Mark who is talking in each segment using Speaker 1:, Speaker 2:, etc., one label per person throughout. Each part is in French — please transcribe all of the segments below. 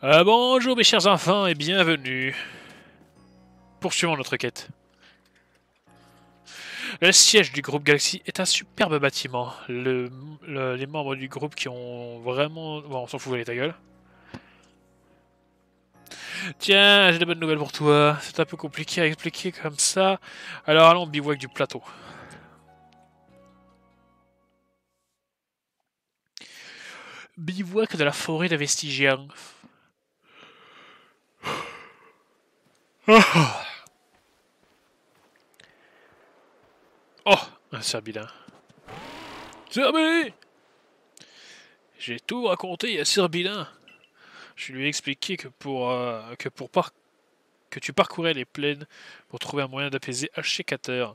Speaker 1: Bonjour mes chers enfants et bienvenue. Poursuivons notre quête. Le siège du groupe Galaxy est un superbe bâtiment. Les membres du groupe qui ont vraiment... Bon, on s'en fout, allez ta gueule. Tiens, j'ai de bonnes nouvelles pour toi. C'est un peu compliqué à expliquer comme ça. Alors allons au bivouac du plateau. Bivouac de la forêt de Vestigian. Oh, un Serbilin. Serbi! J'ai tout raconté à Serbilin. Je lui ai expliqué que tu parcourais les plaines pour trouver un moyen d'apaiser Haché-Cater.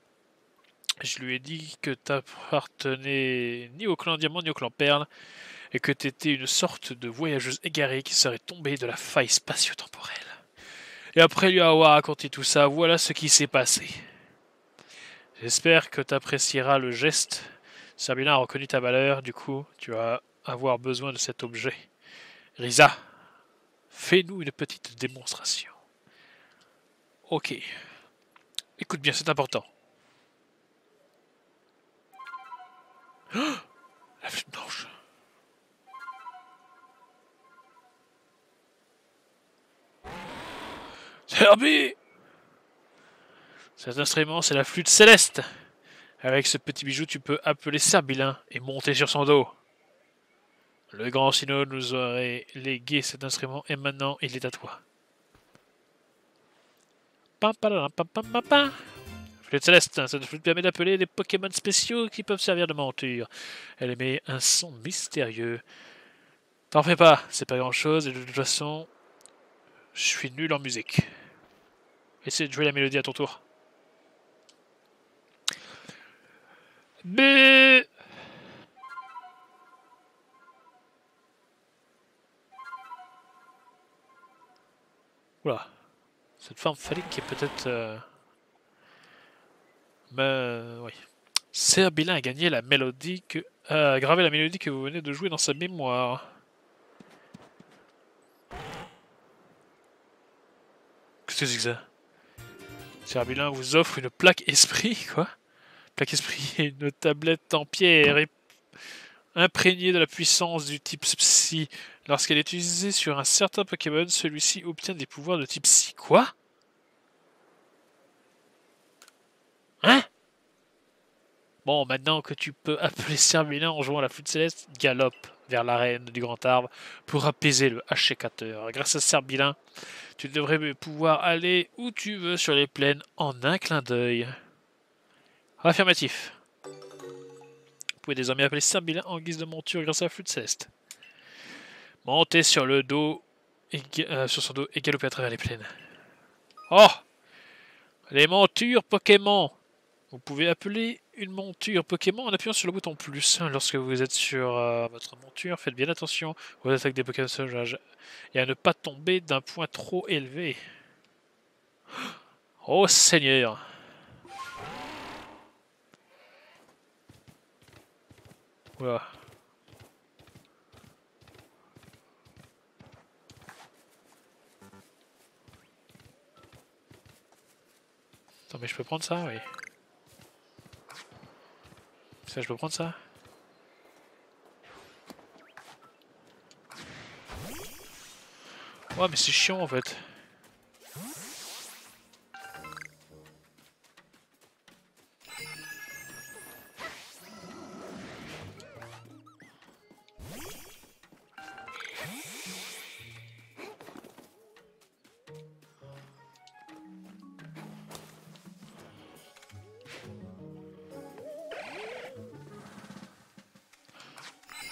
Speaker 1: Je lui ai dit que t'appartenais ni au clan Diamant ni au clan Perle, et que t'étais une sorte de voyageuse égarée qui serait tombée de la faille spatio-temporelle. Et après lui avoir raconté tout ça, voilà ce qui s'est passé. J'espère que t'apprécieras le geste. Sabina a reconnu ta valeur, du coup, tu vas avoir besoin de cet objet. Risa, fais-nous une petite démonstration. Ok. Écoute bien, c'est important. La flûte blanche. Herbie! Cet instrument, c'est la flûte céleste. Avec ce petit bijou, tu peux appeler Serbilin et monter sur son dos. Le grand Sino nous aurait légué cet instrument et maintenant il est à toi. Flûte céleste, cette flûte permet d'appeler des Pokémon spéciaux qui peuvent servir de monture. Elle émet un son mystérieux. T'en fais pas, c'est pas grand chose et de toute façon, je suis nul en musique. Essaie de jouer la mélodie à ton tour. B. Oula. Cette forme phallique est peut-être... Mais... oui. Serbilin a gagné la mélodie a gravé la mélodie que vous venez de jouer dans sa mémoire. Qu'est-ce que c'est que ça? Serbilin vous offre une plaque esprit, quoi? Plaque esprit et une tablette en pierre imprégnée de la puissance du type Psy. Lorsqu'elle est utilisée sur un certain Pokémon, celui-ci obtient des pouvoirs de type Psy. Quoi? Hein? Bon, maintenant que tu peux appeler Serbilin en jouant à la flûte céleste, galope vers l'arène du Grand Arbre pour apaiser le Haché-Cater. Grâce à Serbilin, tu devrais pouvoir aller où tu veux sur les plaines en un clin d'œil. Affirmatif. Vous pouvez désormais appeler Serbilin en guise de monture grâce à la flûte céleste. Montez sur le dos, sur son dos et galopez à travers les plaines. Oh! Les montures Pokémon! Vous pouvez appeler une monture Pokémon en appuyant sur le bouton plus. Lorsque vous êtes sur votre monture, faites bien attention aux attaques des Pokémon sauvages et à ne pas tomber d'un point trop élevé. Oh Seigneur! Oula. Attends, mais je peux prendre ça, oui. Ça, je peux prendre ça? Ouais, mais c'est chiant en fait.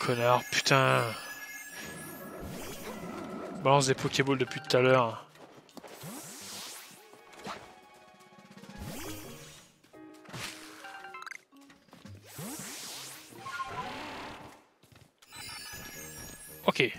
Speaker 1: Connard, putain. Balance des Pokéballs depuis tout à l'heure. Ok.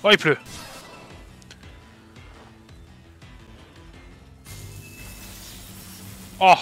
Speaker 1: Oh, il pleut. Oh.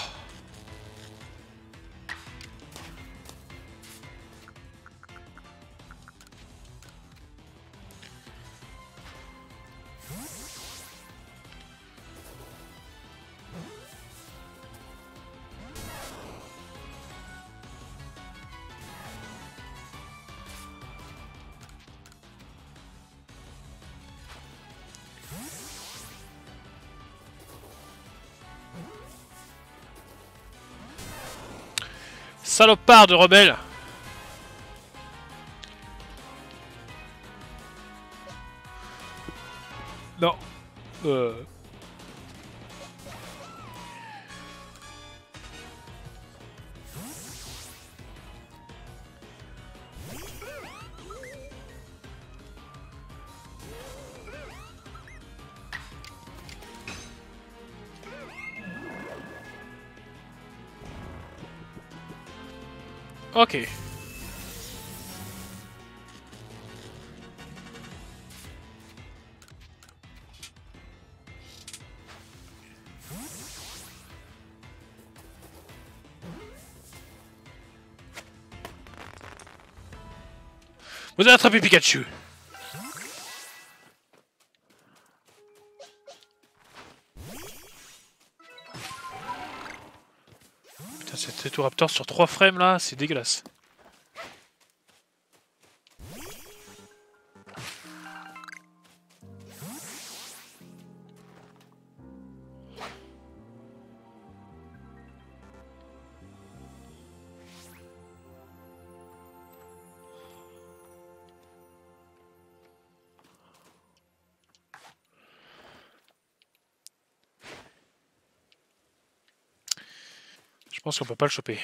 Speaker 1: Salopard de rebelle. Non. Ok. Vous avez attrapé Pikachu. Putain, cet Etoraptor sur 3 frames là, c'est dégueulasse. Je pense qu'on peut pas le choper.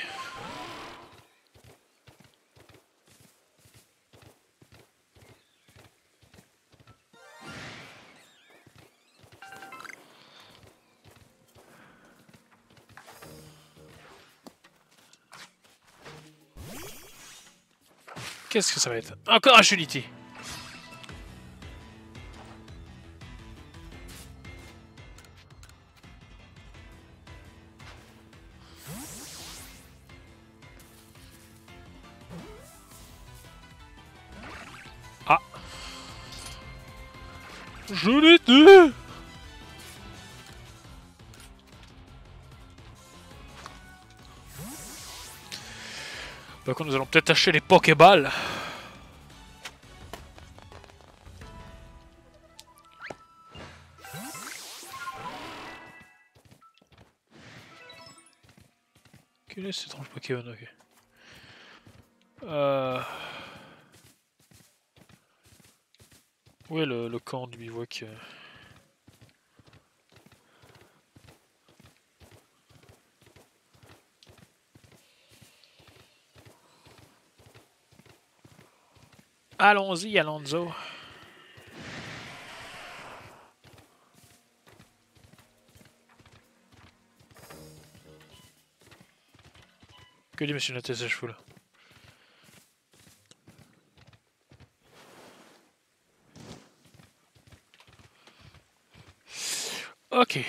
Speaker 1: Qu'est-ce que ça va être? Encore un Shunity. Ah. Je l'ai tué. Par contre, nous allons peut-être acheter les Pokéballs. Quel est cet étrange Pokémon? Ok. Où est le camp du bivouac? Allons-y, Alonso. Que dit Monsieur Nathès à chevaux là? Ok.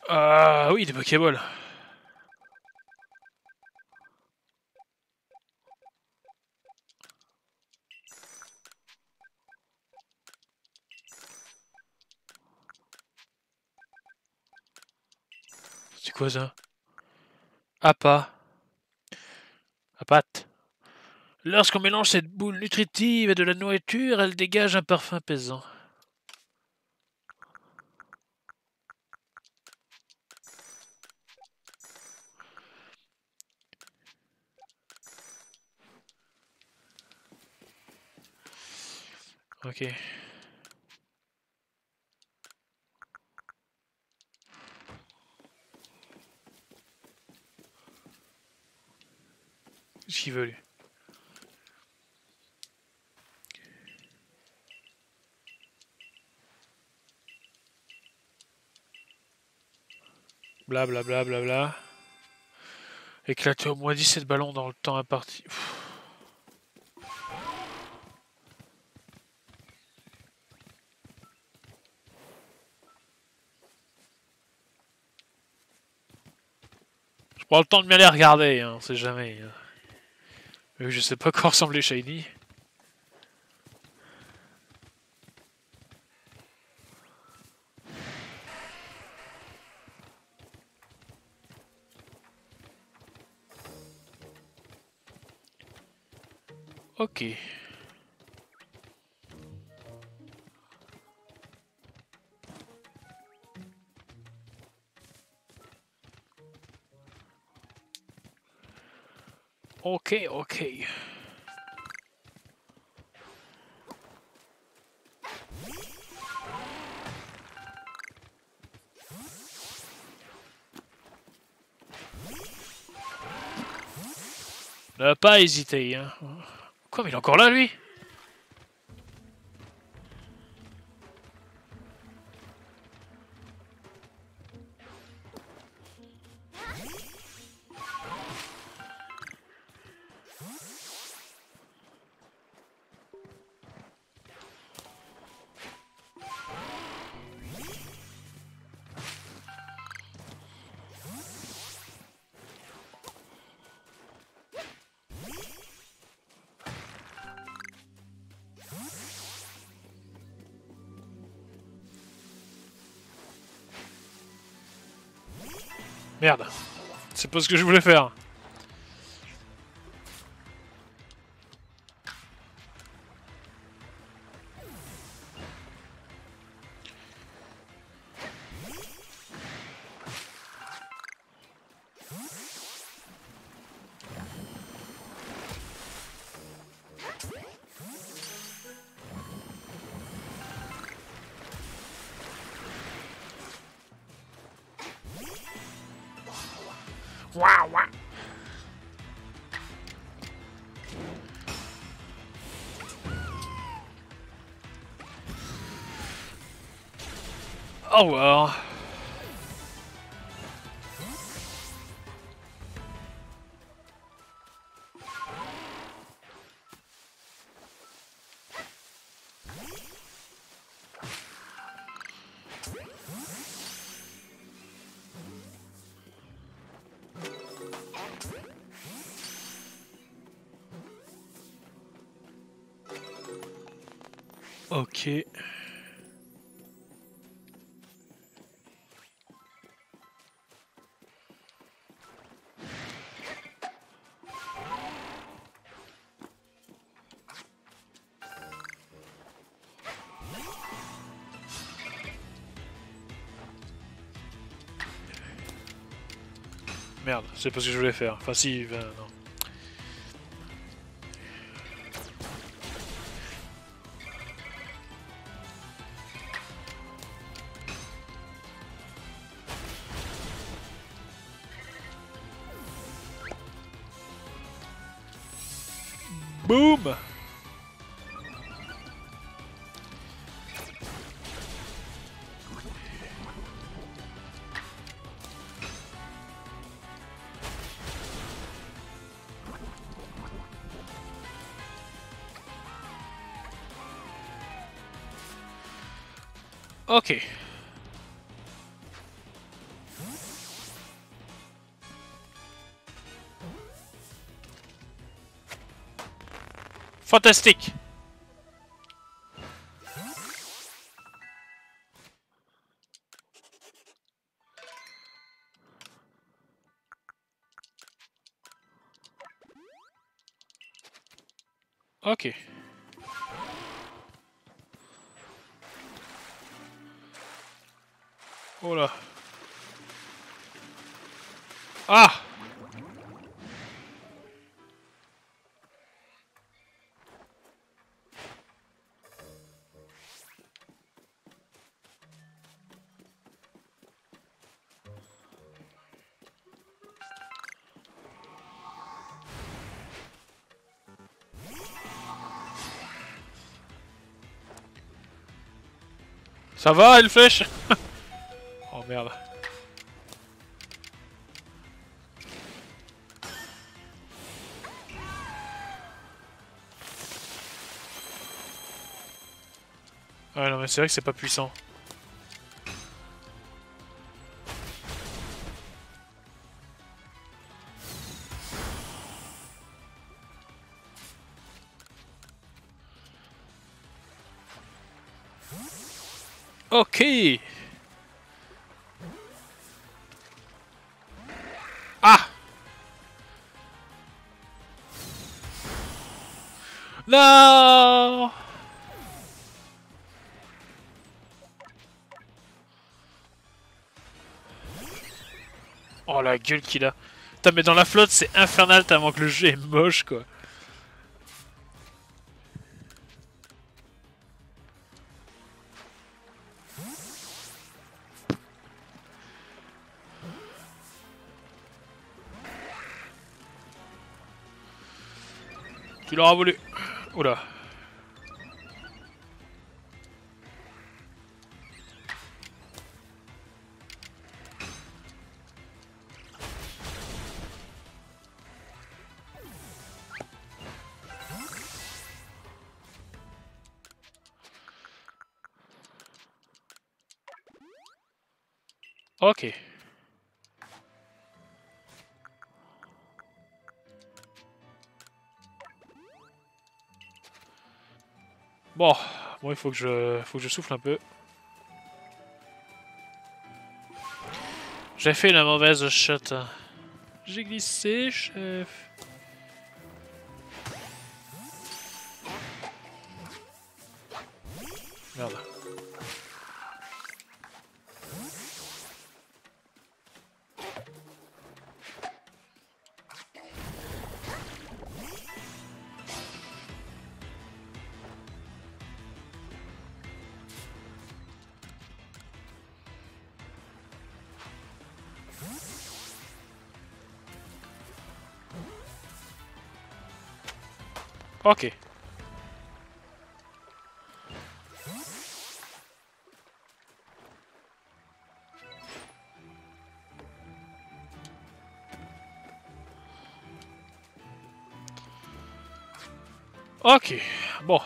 Speaker 1: Ah oui, des Pokéballs. C'est quoi ça? Appa. Apat. Lorsqu'on mélange cette boule nutritive et de la nourriture, elle dégage un parfum apaisant. Ok. Qu'est-ce qu'il veut lui? Blablabla. Bla, bla, bla. Éclater au moins 17 ballons dans le temps imparti. Je prends le temps de bien les regarder, hein, on sait jamais. Je sais pas quoi ressemble les Shiny. Ok. Ok. Ne pas hésiter, hein. Quoi, mais il est encore là, lui? Merde. C'est pas ce que je voulais faire. Waouh. Au revoir. Ok. Merde, c'est pas ce que je voulais faire. Enfin si, ben, non. Boum. Ok. Fantastique. Ok. Oh là. Ah. Ça va, une flèche? Oh merde. Ouais, non, mais c'est vrai que c'est pas puissant. Ok. Ah. Non. Oh la gueule qu'il a. Putain, mais dans la flotte c'est infernal tellement que le jeu est moche quoi. Tu l'auras voulu. Oula. Ok. Bon, bon, faut que je souffle un peu. J'ai fait la mauvaise shot. J'ai glissé, chef. Merde. Ok. Ok. Bon.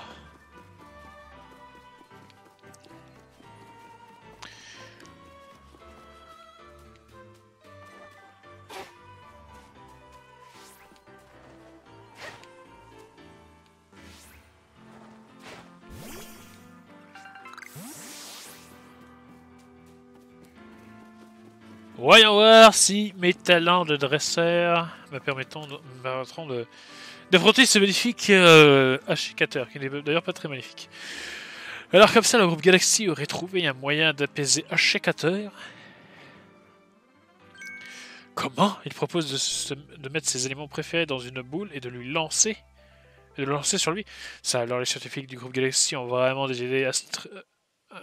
Speaker 1: Voyons voir si mes talents de dresseur me permettront d'affronter ce magnifique Ashikator, qui n'est d'ailleurs pas très magnifique. Alors comme ça, le groupe Galaxy aurait trouvé un moyen d'apaiser Ashikator. Comment? Il propose de mettre ses éléments préférés dans une boule et de lui lancer. Et de le lancer sur lui. Ça, alors les scientifiques du groupe Galaxy ont vraiment des idées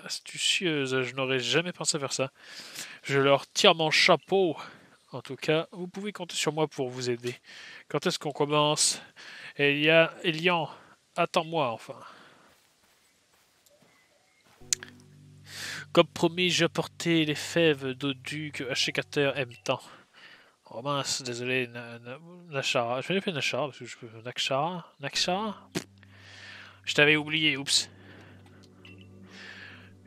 Speaker 1: astucieuses. Je n'aurais jamais pensé faire ça. Je leur tire mon chapeau. En tout cas, vous pouvez compter sur moi pour vous aider. Quand est-ce qu'on commence? Elian, attends-moi enfin. Comme promis, j'ai apporté les fèves d'Odu que Ashikator aime tant. Oh mince, désolé, Nashara. Je vais l'appeler Nashara parce que je peux. Nakshara? Nakshara? Je t'avais oublié, oups.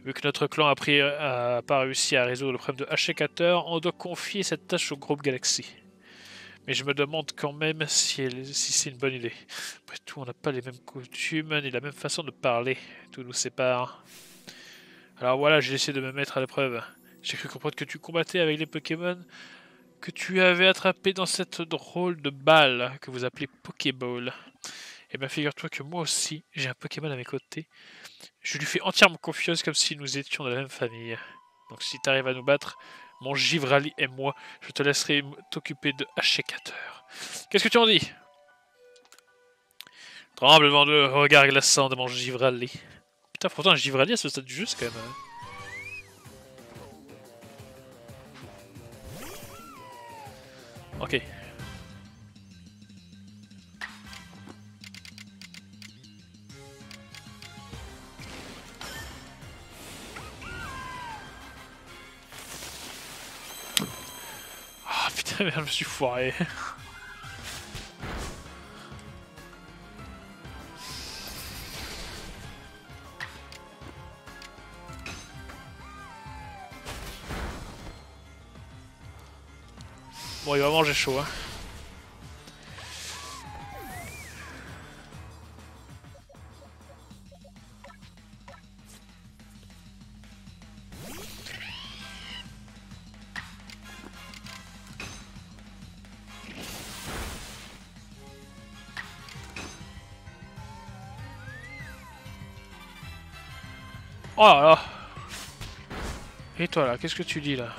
Speaker 1: Vu que notre clan a pas réussi à résoudre le problème de Ashikator, on doit confier cette tâche au groupe Galaxy. Mais je me demande quand même si c'est une bonne idée. Après tout, on n'a pas les mêmes coutumes ni la même façon de parler. Tout nous sépare. Alors voilà, j'ai essayé de me mettre à l'épreuve. J'ai cru comprendre que tu combattais avec les Pokémon que tu avais attrapés dans cette drôle de balle que vous appelez Pokéball. Et bien figure-toi que moi aussi, j'ai un Pokémon à mes côtés. Je lui fais entièrement confiance comme si nous étions de la même famille. Donc si t'arrives à nous battre, mon Givrali et moi, je te laisserai t'occuper de Ashikator. Qu'est-ce que tu en dis? Tremble devant le regard glaçant de mon Givrali. Putain, pourtant un Givrali à ce stade du jeu, c'est quand même... Ok. Ah putain, merde, je me suis foiré. Bon, il va manger chaud, hein. Oh là là. Et toi là, qu'est-ce que tu dis là?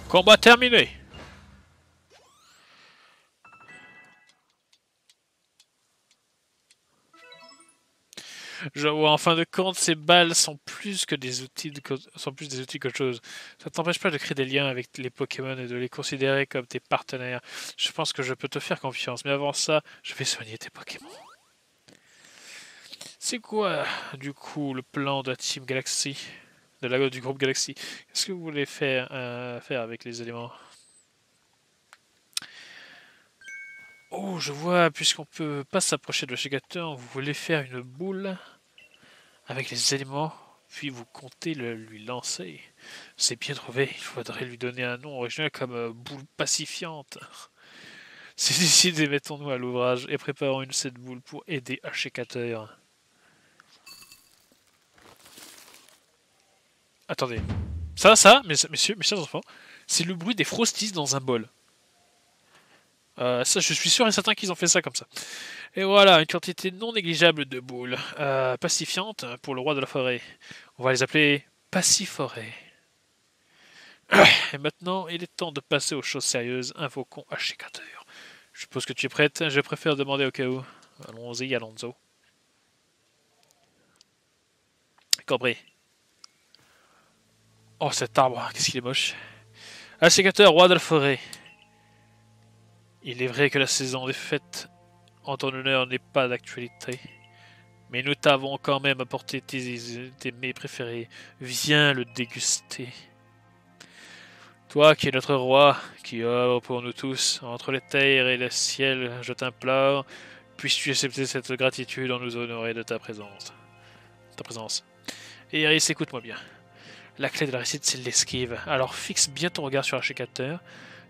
Speaker 1: Combat terminé. Je vois, en fin de compte, ces balles sont plus que des outils, sont plus des outils qu'autre chose. Ça ne t'empêche pas de créer des liens avec les Pokémon et de les considérer comme tes partenaires. Je pense que je peux te faire confiance, mais avant ça, je vais soigner tes Pokémon. C'est quoi, du coup, le plan de la Team Galaxy, du groupe Galaxy? Qu'est-ce que vous voulez faire avec les éléments? Oh, je vois, puisqu'on peut pas s'approcher de l'échec-gateur, vous voulez faire une boule avec les éléments, puis vous comptez lui lancer. C'est bien trouvé, il faudrait lui donner un nom original comme boule pacifiante. C'est décidé, mettons-nous à l'ouvrage et préparons une cette boule pour aider Ashikater. Attendez. Ça, messieurs, mes chers enfants, c'est le bruit des frosties dans un bol. Ça, je suis sûr et certain qu'ils ont fait ça comme ça. Et voilà, une quantité non négligeable de boules pacifiantes pour le roi de la forêt. On va les appeler Paciforêt. Et maintenant, il est temps de passer aux choses sérieuses. Invoquons Ashikater. Je suppose que tu es prête. Je préfère demander au cas où. Allons-y, Alonso. Compris. Oh, cet arbre, qu'est-ce qu'il est moche. Ashikater, roi de la forêt. Il est vrai que la saison des fêtes en ton honneur n'est pas d'actualité. Mais nous t'avons quand même apporté tes mets préférés. Viens le déguster. Toi qui es notre roi, qui œuvre pour nous tous, entre les terres et le ciel, je t'implore, puisses-tu accepter cette gratitude en nous honorer de ta présence. Et Iris, écoute-moi bien. La clé de la réussite, c'est l'esquive. Alors fixe bien ton regard sur Ashikater.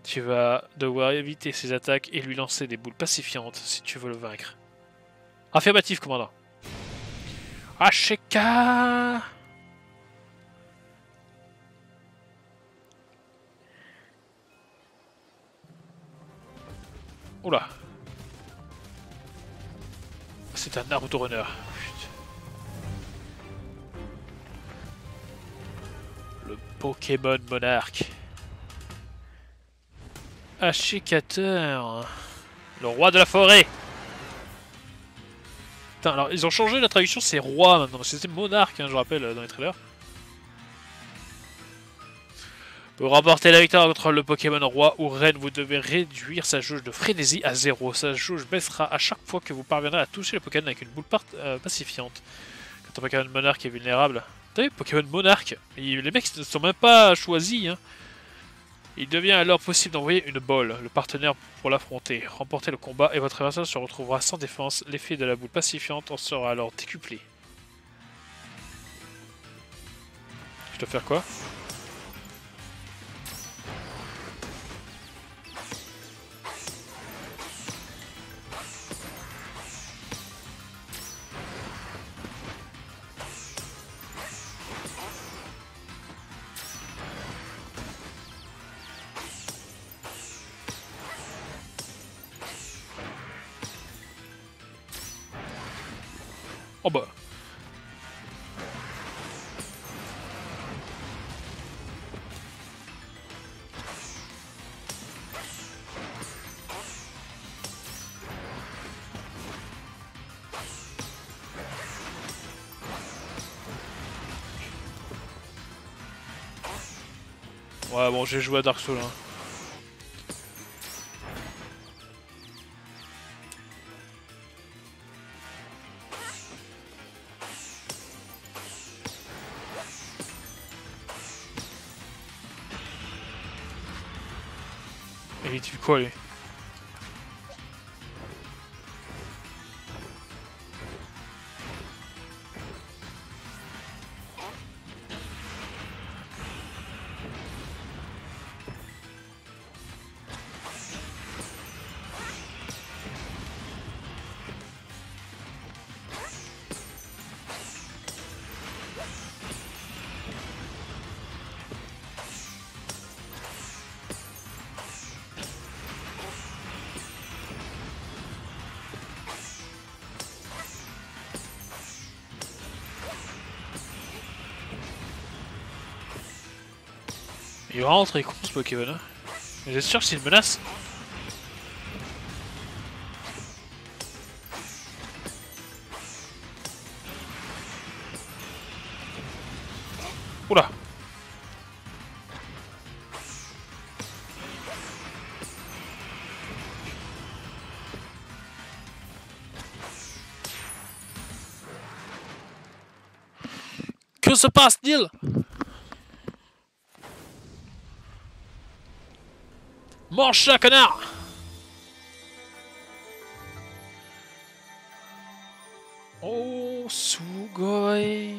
Speaker 1: Tu vas devoir éviter ses attaques et lui lancer des boules pacifiantes si tu veux le vaincre. Affirmatif, commandant. Ashika! Oula. C'est un Naruto Runner. Le Pokémon Monarque. Ashikater. Le roi de la forêt. Putain, alors ils ont changé la traduction, c'est roi maintenant. C'était monarque, hein, je rappelle, dans les trailers. Pour remporter la victoire contre le Pokémon roi ou reine, vous devez réduire sa jauge de frénésie à 0. Sa jauge baissera à chaque fois que vous parviendrez à toucher le Pokémon avec une boule pacifiante. Quand un Pokémon monarque est vulnérable. T'as vu, Pokémon monarque, les mecs ne sont même pas choisis. Hein. Il devient alors possible d'envoyer une bolle, le partenaire pour l'affronter. Remportez le combat et votre adversaire se retrouvera sans défense. L'effet de la boule pacifiante en sera alors décuplé. Je dois faire quoi? Oh bah. Ouais bon, j'ai joué à Dark Souls. Hein. Il est quoi lui? Il est vraiment très con ce Pokémon. Hein. Mais vous êtes sûr que c'est une menace? Oula! Que se passe-t-il? Mange ça, connard! Oh, Sugoi.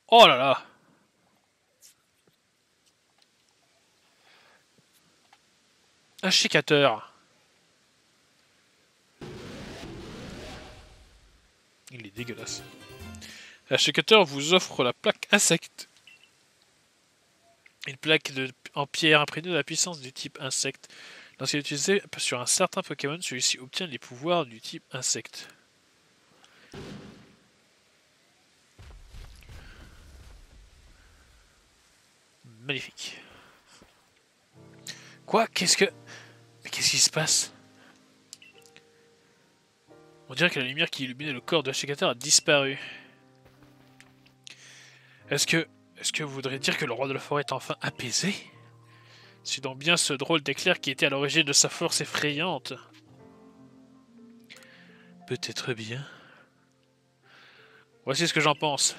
Speaker 1: Oh là là! Un chicateur. Il est dégueulasse. L'acheteur vous offre la plaque insecte. Une plaque en pierre imprégnée de la puissance du type insecte. Lorsqu'il est utilisé sur un certain Pokémon, celui-ci obtient les pouvoirs du type insecte. Magnifique. Quoi? Qu'est-ce que... Mais qu'est-ce qui se passe? On dirait que la lumière qui illuminait le corps de Ashikater a disparu. Est-ce que vous voudrez dire que le roi de la forêt est enfin apaisé? C'est donc bien ce drôle d'éclair qui était à l'origine de sa force effrayante. Peut-être bien. Voici ce que j'en pense.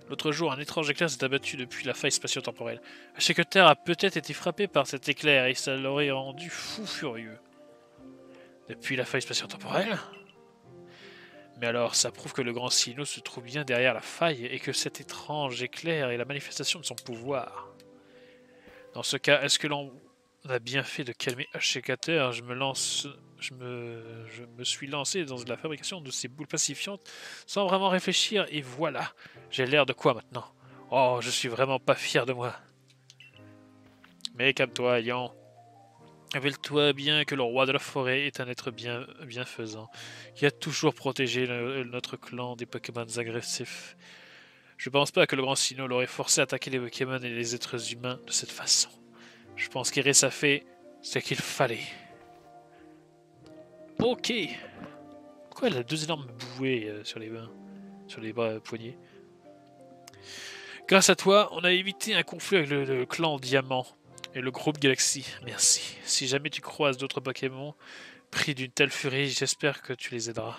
Speaker 1: L'autre jour, un étrange éclair s'est abattu depuis la faille spatio-temporelle. Ashikater a peut-être été frappé par cet éclair et ça l'aurait rendu fou furieux. Depuis la faille spatio-temporelle? Mais alors, ça prouve que le grand Sinnoh se trouve bien derrière la faille et que cet étrange éclair est la manifestation de son pouvoir. Dans ce cas, est-ce que l'on a bien fait de calmer Ashikater? Je me suis lancé dans la fabrication de ces boules pacifiantes sans vraiment réfléchir et voilà, j'ai l'air de quoi maintenant? Oh, je suis vraiment pas fier de moi. Mais calme-toi, Yan. Rappelle-toi bien que le roi de la forêt est un être bienfaisant, qui a toujours protégé notre clan des Pokémon agressifs. Je pense pas que le grand Sinnoh l'aurait forcé à attaquer les Pokémon et les êtres humains de cette façon. Je pense qu'Iris a fait ce qu'il fallait. Ok. Pourquoi elle a deux énormes bouées sur les mains, sur les bras poignets? Grâce à toi, on a évité un conflit avec le clan Diamant et le groupe Galaxy. Merci. Si jamais tu croises d'autres Pokémon pris d'une telle furie, j'espère que tu les aideras.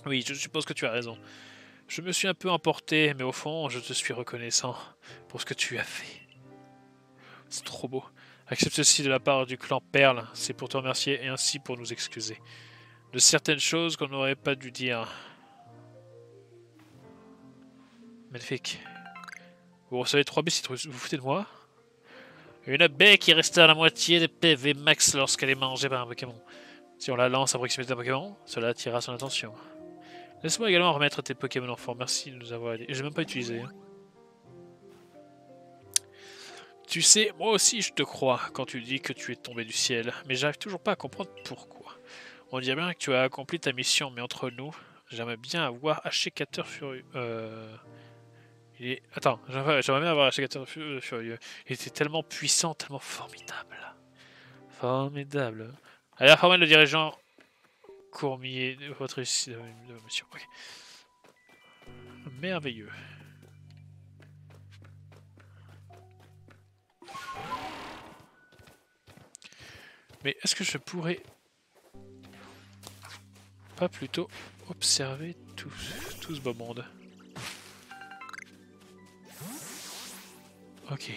Speaker 1: Oui, je suppose que tu as raison. Je me suis un peu emporté, mais au fond, je te suis reconnaissant pour ce que tu as fait. C'est trop beau. Accepte ceci de la part du clan Perle, c'est pour te remercier et ainsi pour nous excuser. De certaines choses qu'on n'aurait pas dû dire. Magnifique. Vous recevez 3 baies si vous vous foutez de moi. Une baie qui restait à la moitié des PV max lorsqu'elle est mangée par un Pokémon. Si on la lance à proximité d'un Pokémon, cela attirera son attention. Laisse-moi également remettre tes Pokémon en forme. Merci de nous avoir aidés. J'ai même pas utilisé. Hein. Tu sais, moi aussi je te crois quand tu dis que tu es tombé du ciel, mais j'arrive toujours pas à comprendre pourquoi. On dirait bien que tu as accompli ta mission, mais entre nous, j'aimerais bien avoir Ashikater furieux. Attends, j'aimerais bien avoir Ashikater furieux. Il était tellement puissant, tellement formidable. Formidable. Allez, informez le dirigeant Courmier de votre mission. Okay. Merveilleux. Mais est-ce que je pourrais pas plutôt observer tout ce beau monde? Ok.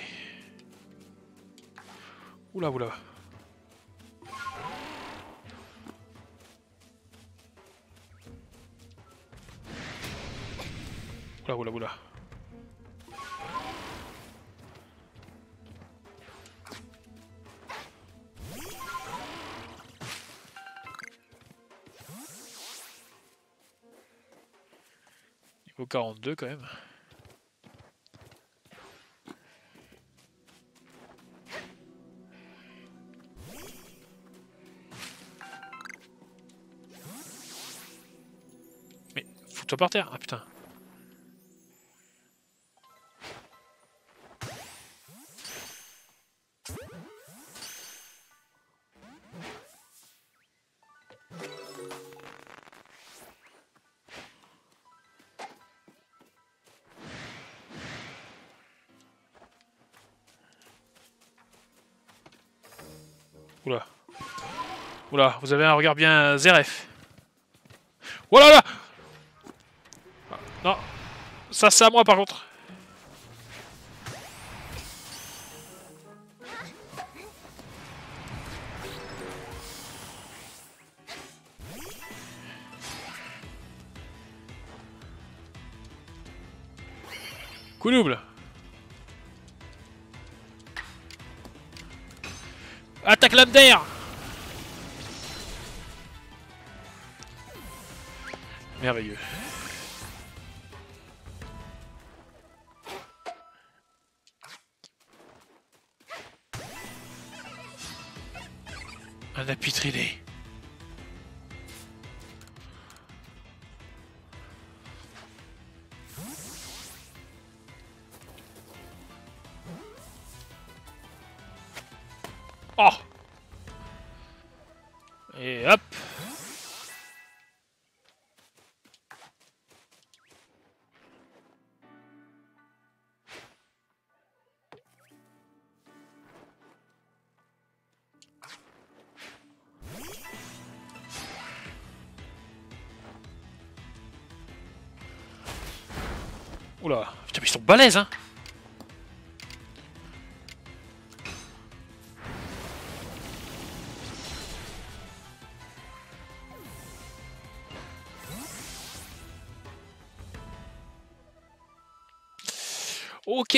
Speaker 1: Oula, oula. Oula, oula, oula. Niveau 42 quand même. Mais fous-toi par terre. Ah putain. Oula. Oula, vous avez un regard bien Zeref. Oh là là. Non. Ça c'est à moi par contre. Coup double. Attaque lame d'air. Merveilleux. Un appui trilé. Oh. Et hop. Oula. Putain mais ils sont balèzes hein. Ok.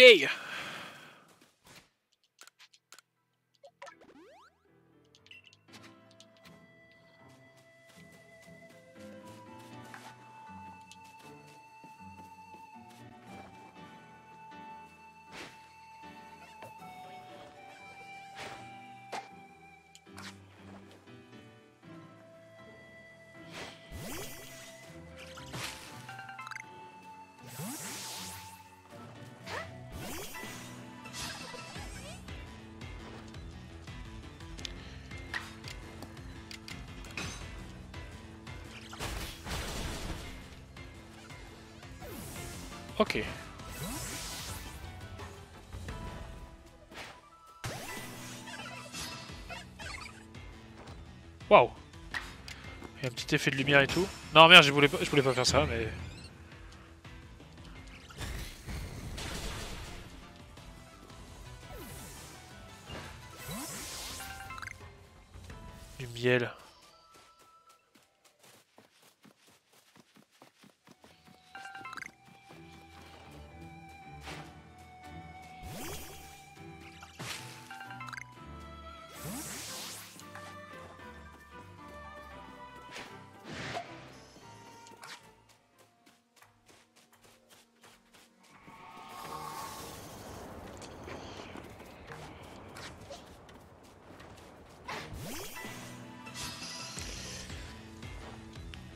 Speaker 1: Ok. Waouh. Il y a un petit effet de lumière et tout. Non merde, je voulais pas faire ça, mais... Du miel.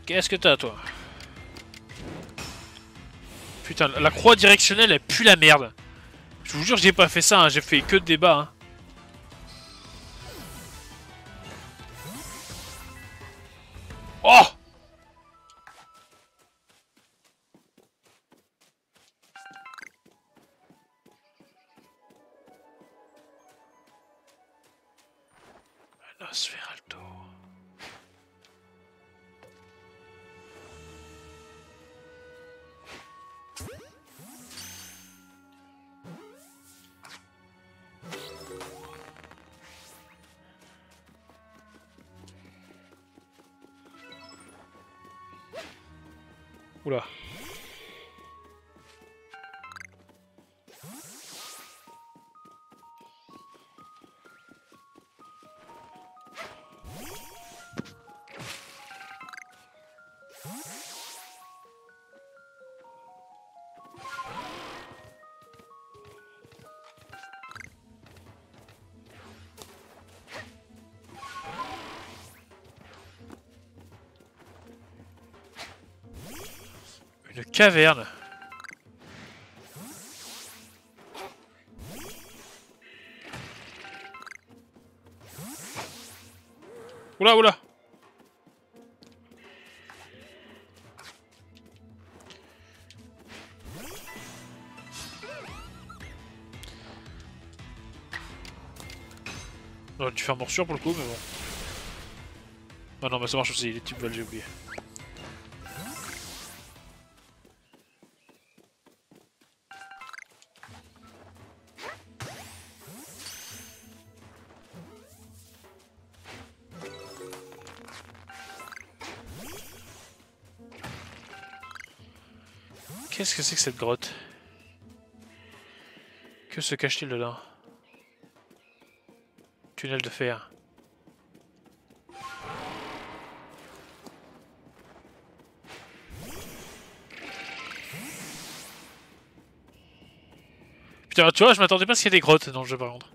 Speaker 1: Qu'est-ce que t'as, toi? Putain, la croix directionnelle, elle pue la merde. Je vous jure, j'ai pas fait ça, hein. J'ai fait que de débat. Hein. Oh! Nosferalto. Oula. Une caverne. Oula, oula. J'aurais dû faire morsure pour le coup, mais bon. Ah non, mais ça marche aussi, les types veulent, j'ai oublié. Qu'est-ce que c'est que cette grotte? Que se cache-t-il dedans? Tunnel de fer. Putain, tu vois, je m'attendais pas à ce qu'il y ait des grottes dans le jeu par contre.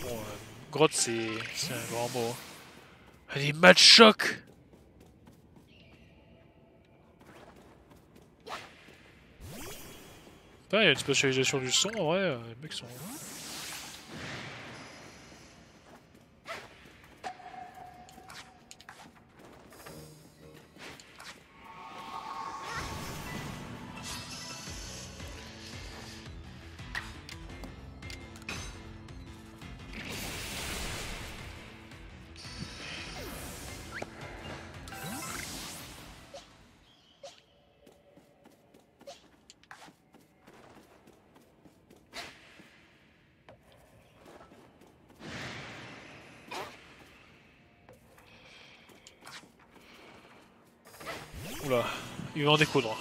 Speaker 1: Bon, grotte c'est un grand mot. Hein. Des matchs choc. Il y a une spatialisation du son, en vrai, les mecs sont... Oula, il va en découdre.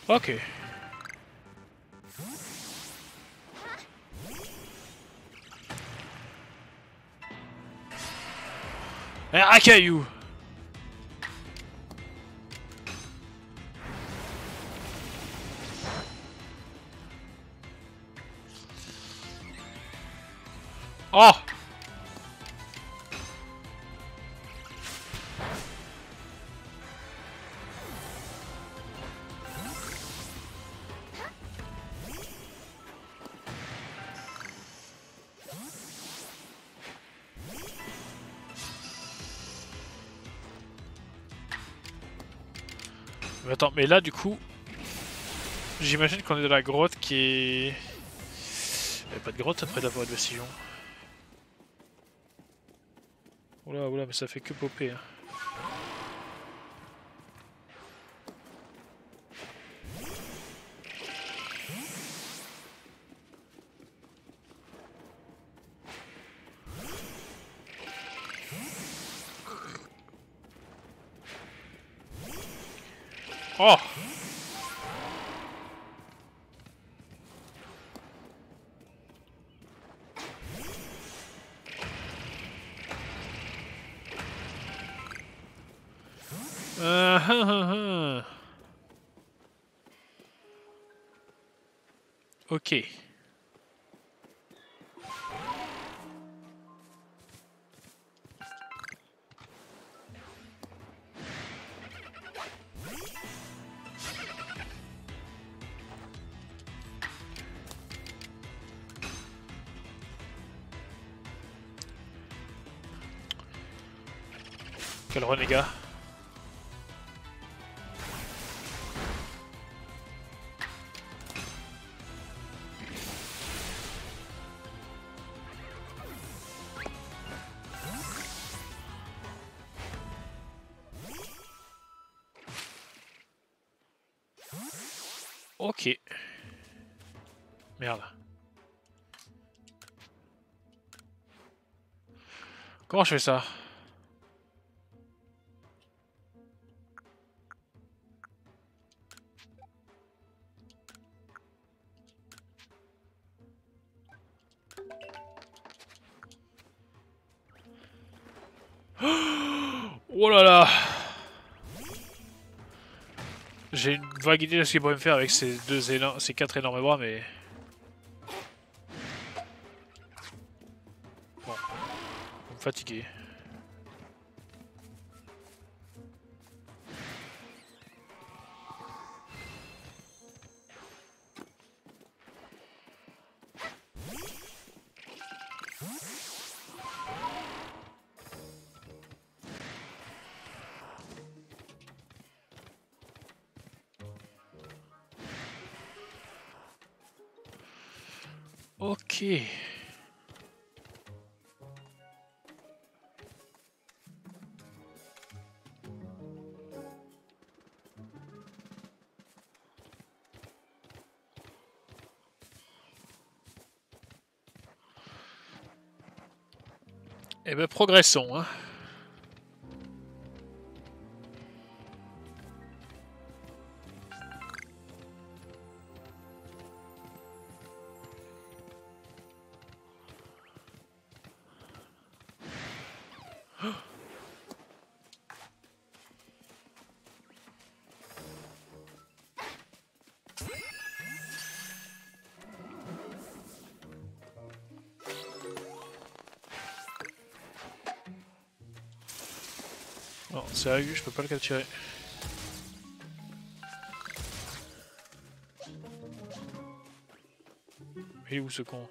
Speaker 1: Ok. Un caillou. Oh! Mais attends, mais là du coup, j'imagine qu'on est dans la grotte qui est... Il n'y a pas de grotte après la voie de Sillon. Oula, oula, mais ça fait que popper. Hein. Oh! Ok. Quel renégat. Ok. Merde. Comment je fais ça? Oh là là! J'ai une vague idée de ce qu'il pourrait me faire avec ces 4 énormes bras, mais... Bon, vous me fatiguez. Ok. Eh ben, progressons, hein. Non, sérieux, je peux pas le capturer. Il est où ce con?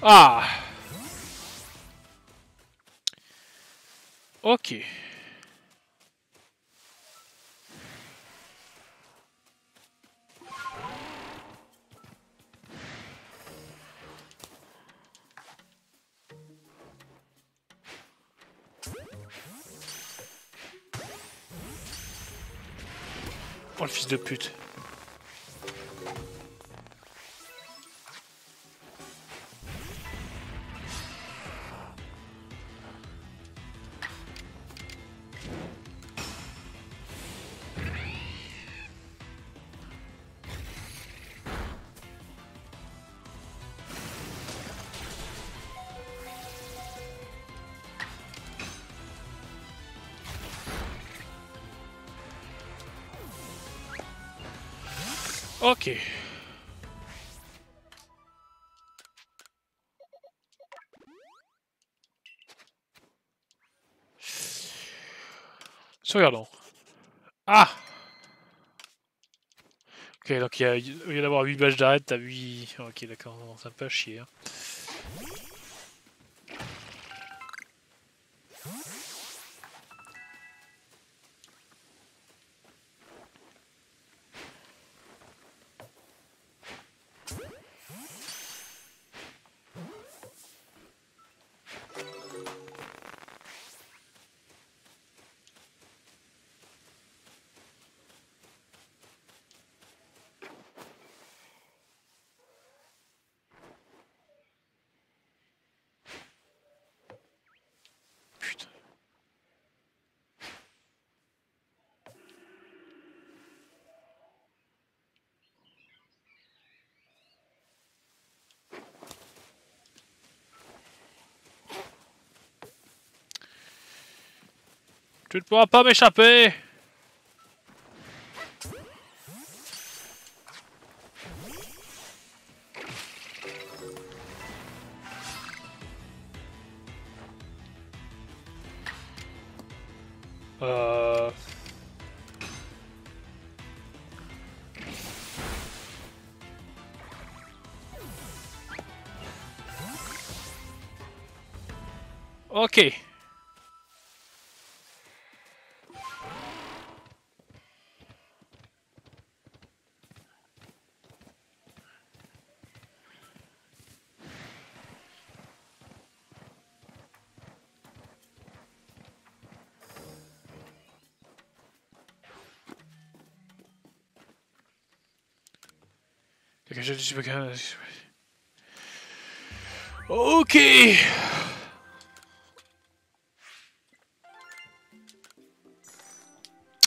Speaker 1: Ah! Ok. Oh le fils de pute. Ok. Regardons. Ah! Ok, donc il y a d'avoir 8 badges d'arrêt, t'as 8... Ok, d'accord, non, ça me fait chier. Hein. Putain. Tu ne pourras pas m'échapper! Euh... Ok. Ok.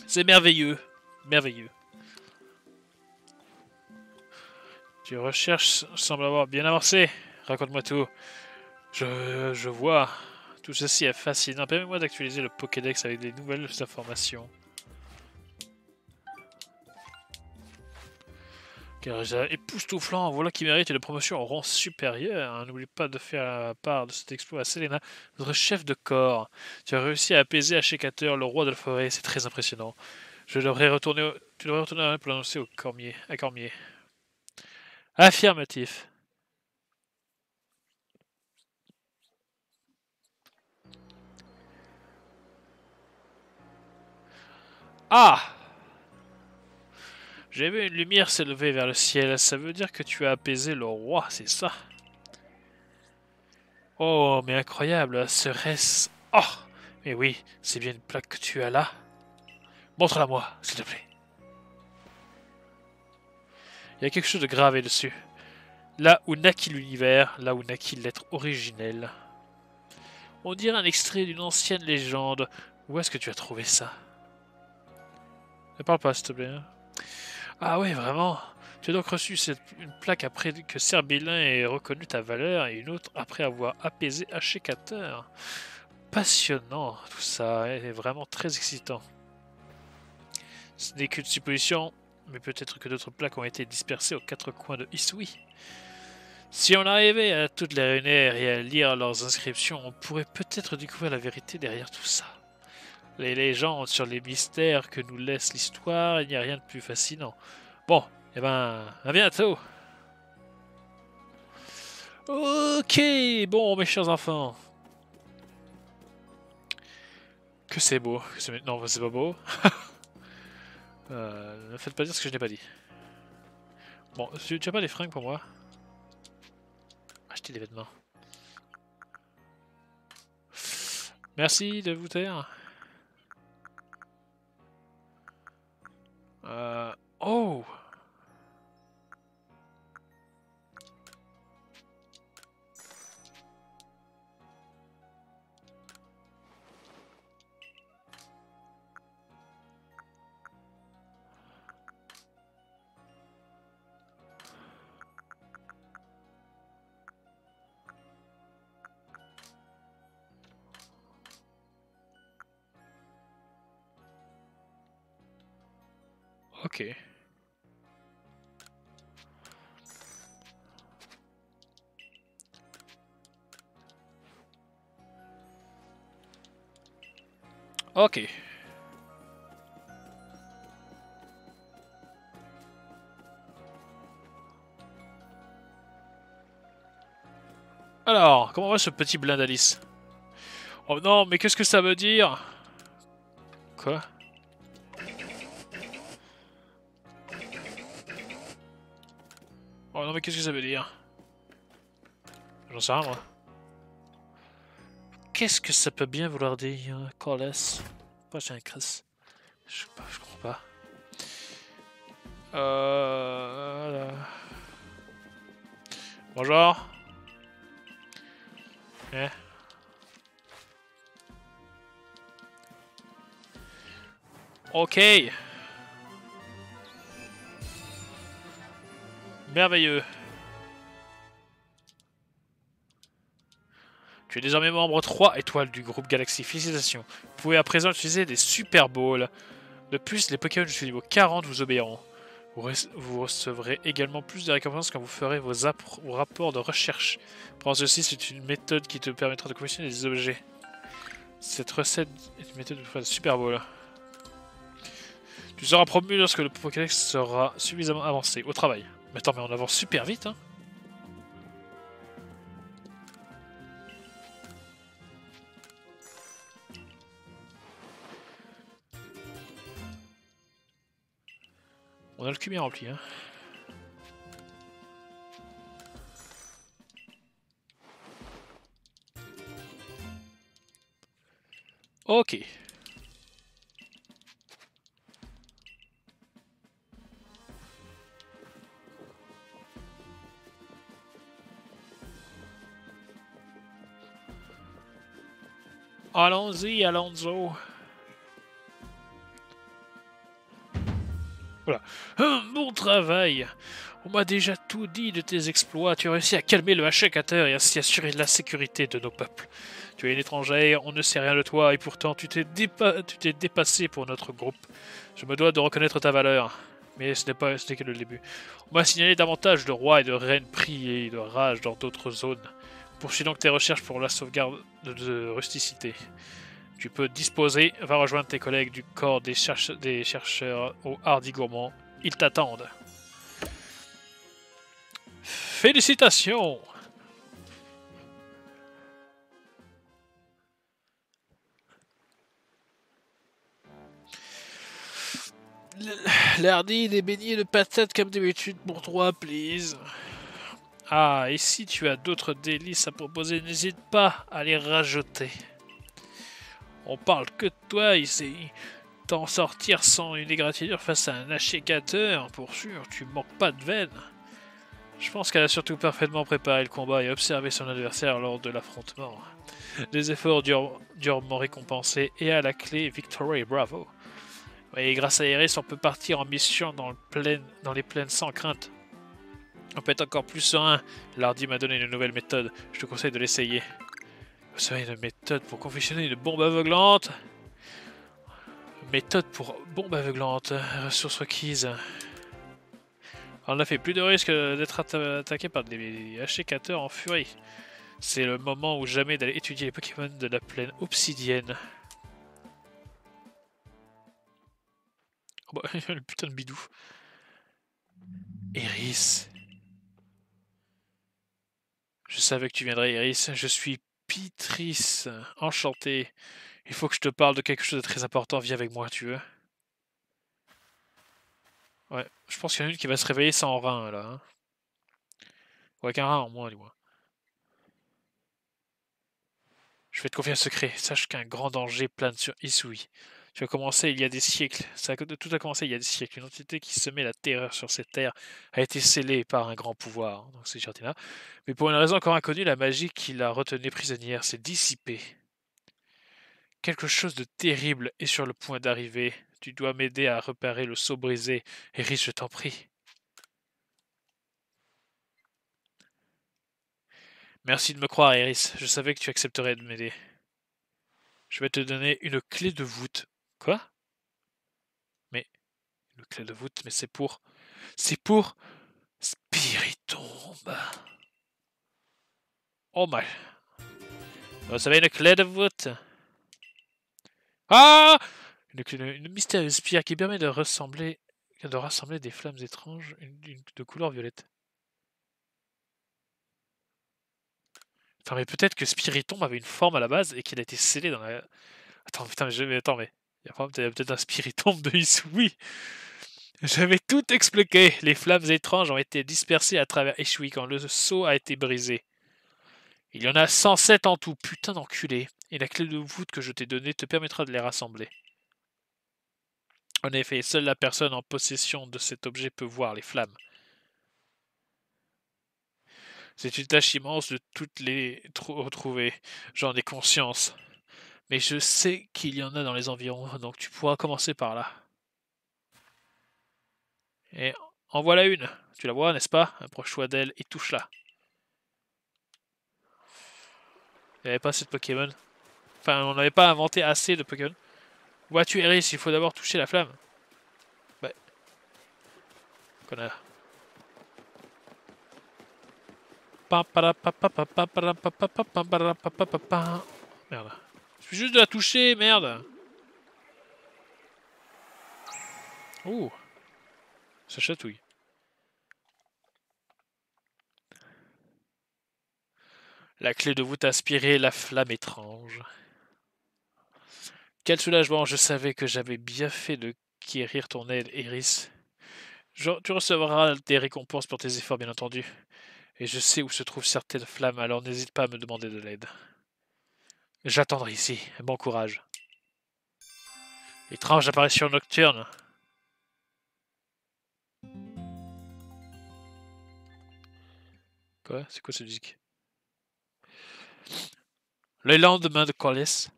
Speaker 1: C'est merveilleux. Merveilleux. Tes recherches semblent avoir bien avancé. Raconte-moi tout. Je vois. Tout ceci est fascinant. Permets-moi d'actualiser le Pokédex avec des nouvelles informations. Car époustouflant, voilà qui mérite une promotion au rang supérieur. N'oublie pas de faire la part de cet exploit à Selena, notre chef de corps. Tu as réussi à apaiser Ashekator, le roi de la forêt, c'est très impressionnant. Tu devrais retourner pour l'annoncer au Cormier, à Cormier. Affirmatif. Ah! J'ai vu une lumière s'élever vers le ciel. Ça veut dire que tu as apaisé le roi, c'est ça? Oh, mais incroyable, serait-ce... Oh! Mais oui, c'est bien une plaque que tu as là. Montre-la moi, s'il te plaît. Il y a quelque chose de gravé dessus. Là où naquit l'univers, là où naquit l'être originel. On dirait un extrait d'une ancienne légende. Où est-ce que tu as trouvé ça? Ne parle pas, s'il te plaît. Hein. Ah ouais, vraiment. Tu as donc reçu une plaque après que Cerbélin ait reconnu ta valeur et une autre après avoir apaisé Ashekator. Passionnant, tout ça. est vraiment très excitant. Ce n'est qu'une supposition, mais peut-être que d'autres plaques ont été dispersées aux quatre coins de Isui. Si on arrivait à toutes les réunir et à lire leurs inscriptions, on pourrait peut-être découvrir la vérité derrière tout ça. Les légendes sur les mystères que nous laisse l'histoire, il n'y a rien de plus fascinant. Bon, eh ben, à bientôt. Ok, bon, mes chers enfants. Que c'est beau. Non, c'est pas beau. Ne faites pas dire ce que je n'ai pas dit. Bon, tu as pas des fringues pour moi? Acheter des vêtements. Merci de vous taire. Oh! Ok. Ok. Alors, comment va ce petit Blindalice? Oh non, mais qu'est-ce que ça veut dire? Quoi? Oh non, mais qu'est-ce que ça veut dire? J'en sais rien, moi. Qu'est-ce que ça peut bien vouloir dire, Corless? Pas j'ai un Chris. Je sais pas, je comprends pas. Bonjour. Eh. Ok. Merveilleux. Tu es désormais membre 3 étoiles du groupe Galaxy. Félicitations. Vous pouvez à présent utiliser des Super Balls. De plus, les Pokémon jusqu'au niveau 40 vous obéiront. Vous recevrez également plus de récompenses quand vous ferez vos rapports de recherche. Pour ceci, c'est une méthode qui te permettra de collectionner des objets. Cette recette est une méthode de faire de Super Bowl. Tu seras promu lorsque le Pokédex sera suffisamment avancé. Au travail. Mais attends, mais on avance super vite, hein. On a le cul bien rempli, hein. Ok. Allons-y, Alonso. Voilà. Bon travail. On m'a déjà tout dit de tes exploits. Tu as réussi à calmer le haché-cateur et ainsi assurer la sécurité de nos peuples. Tu es une étrangère, on ne sait rien de toi, et pourtant tu t'es dépassé pour notre groupe. Je me dois de reconnaître ta valeur. Mais ce n'est que le début. On m'a signalé davantage de rois et de reines priés de rage dans d'autres zones. Poursuis donc tes recherches pour la sauvegarde de rusticité. Tu peux disposer, va rejoindre tes collègues du corps des chercheurs au Hardy Gourmand. Ils t'attendent. Félicitations! L'hardi, des beignets de patates comme d'habitude pour toi, please. Ah, et si tu as d'autres délices à proposer, n'hésite pas à les rajouter. On parle que de toi ici. T'en sortir sans une égratignure face à un achécateur, pour sûr, tu manques pas de veine. Je pense qu'elle a surtout parfaitement préparé le combat et observé son adversaire lors de l'affrontement. Des efforts durement récompensés et à la clé, victory et bravo. Et grâce à Iris, on peut partir en mission dans les plaines sans crainte. On peut être encore plus serein. L'Hardy m'a donné une nouvelle méthode. Je te conseille de l'essayer. Vous savez, une méthode pour confectionner une bombe aveuglante. Méthode pour bombe aveuglante. Ressources requises. On n'a fait plus de risque d'être attaqué par des achécateurs en furie. C'est le moment ou jamais d'aller étudier les Pokémon de la plaine obsidienne. Oh bah, le putain de bidou. Iris. Je savais que tu viendrais, Iris. Je suis Pitrice. Enchanté. Il faut que je te parle de quelque chose de très important. Viens avec moi, tu veux? Ouais, je pense qu'il y en a une qui va se réveiller sans rein, là. Hein. Ou avec un rein en moins, du moins. Je vais te confier un secret. Sache qu'un grand danger plane sur Isui. Tu as commencé il y a des siècles. Tout a commencé il y a des siècles. Une entité qui semait la terreur sur cette terre a été scellée par un grand pouvoir. Donc c'est Giratina. Mais pour une raison encore inconnue, la magie qui la retenait prisonnière s'est dissipée. Quelque chose de terrible est sur le point d'arriver. Tu dois m'aider à repérer le seau brisé. Eris, je t'en prie. Merci de me croire, Eris. Je savais que tu accepterais de m'aider. Je vais te donner une clé de voûte. Quoi? Mais une clé de voûte, mais c'est pour... C'est pour... Spiritombe. Oh my... Vous savez, une clé de voûte. Ah! Une mystérieuse pierre qui permet de rassembler des flammes étranges de couleur violette. Attends, mais peut-être que Spiritombe avait une forme à la base et qu'il a été scellé dans la... Attends, putain, mais il y a peut-être un Spiritombe de Isui. J'avais tout expliqué. Les flammes étranges ont été dispersées à travers Isui quand le seau a été brisé. Il y en a 107 en tout, putain d'enculé. Et la clé de voûte que je t'ai donnée te permettra de les rassembler. En effet, seule la personne en possession de cet objet peut voir les flammes. C'est une tâche immense de toutes les retrouver. J'en ai conscience. Mais je sais qu'il y en a dans les environs, donc tu pourras commencer par là. Et en voilà une. Tu la vois, n'est-ce pas? Approche-toi d'elle et touche-la. Il n'y avait pas assez de Pokémon. Enfin, on n'avait pas inventé assez de Pokémon. Vois-tu, Eris, il faut d'abord toucher la flamme. Ouais. Connard. Merde. Je suis juste de la toucher, merde. Ouh. Ça chatouille. La clé de voûte aspirait la flamme étrange. Quel soulagement, je savais que j'avais bien fait de quérir ton aide, Iris. Tu recevras des récompenses pour tes efforts, bien entendu. Et je sais où se trouvent certaines flammes, alors n'hésite pas à me demander de l'aide. J'attendrai ici. Bon courage. Étrange apparition nocturne. Quoi? C'est quoi cette musique? Le lendemain de Collis.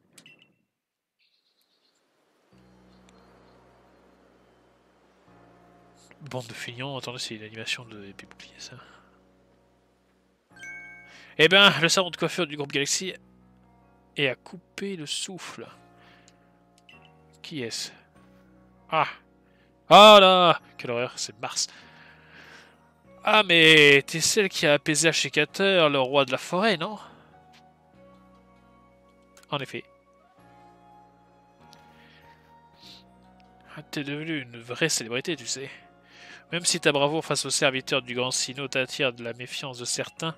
Speaker 1: Bande de feignants, attendez, c'est une animation de épée bouclier ça. Eh ben, le salon de coiffure du groupe Galaxy est à couper le souffle. Qui est-ce? Ah! Ah là! Quelle horreur, c'est Mars. Ah mais t'es celle qui a apaisé Ashikater, le roi de la forêt, non? En effet. Ah, t'es devenue une vraie célébrité, tu sais. Même si ta bravoure face aux serviteurs du Grand Sino t'attire de la méfiance de certains.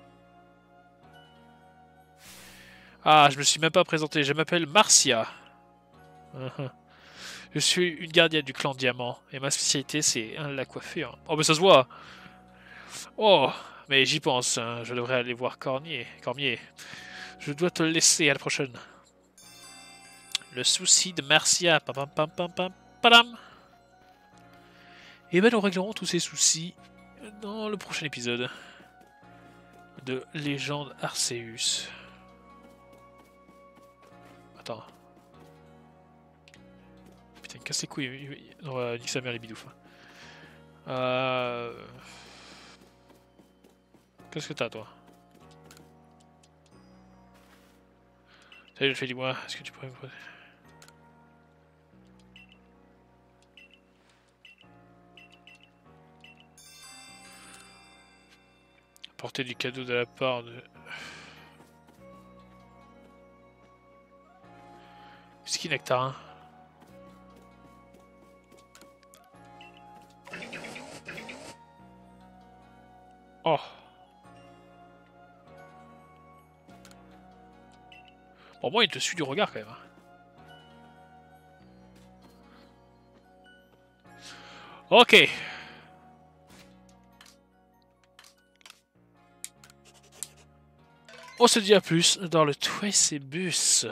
Speaker 1: Ah, je me suis même pas présenté, je m'appelle Marcia. Je suis une gardienne du clan Diamant, et ma spécialité c'est la coiffure. Oh mais ça se voit. Oh, mais j'y pense, hein, je devrais aller voir Cormier. Je dois te laisser, à la prochaine. Le souci de Marcia. Pam pam pam pam pam padam. Et ben nous réglerons tous ces soucis dans le prochain épisode de Légende Arceus. Attends. Putain, casse les couilles. On va nique sa mère les bidoufs. Qu'est-ce que t'as, toi? Salut, je fais dis-moi, est-ce que tu pourrais me poser? Apporter du cadeau de la part de... Ski Nectarin. Oh. Bon, moi, il te suit du regard, quand même. Ok. On se dit à plus dans le Twessebus.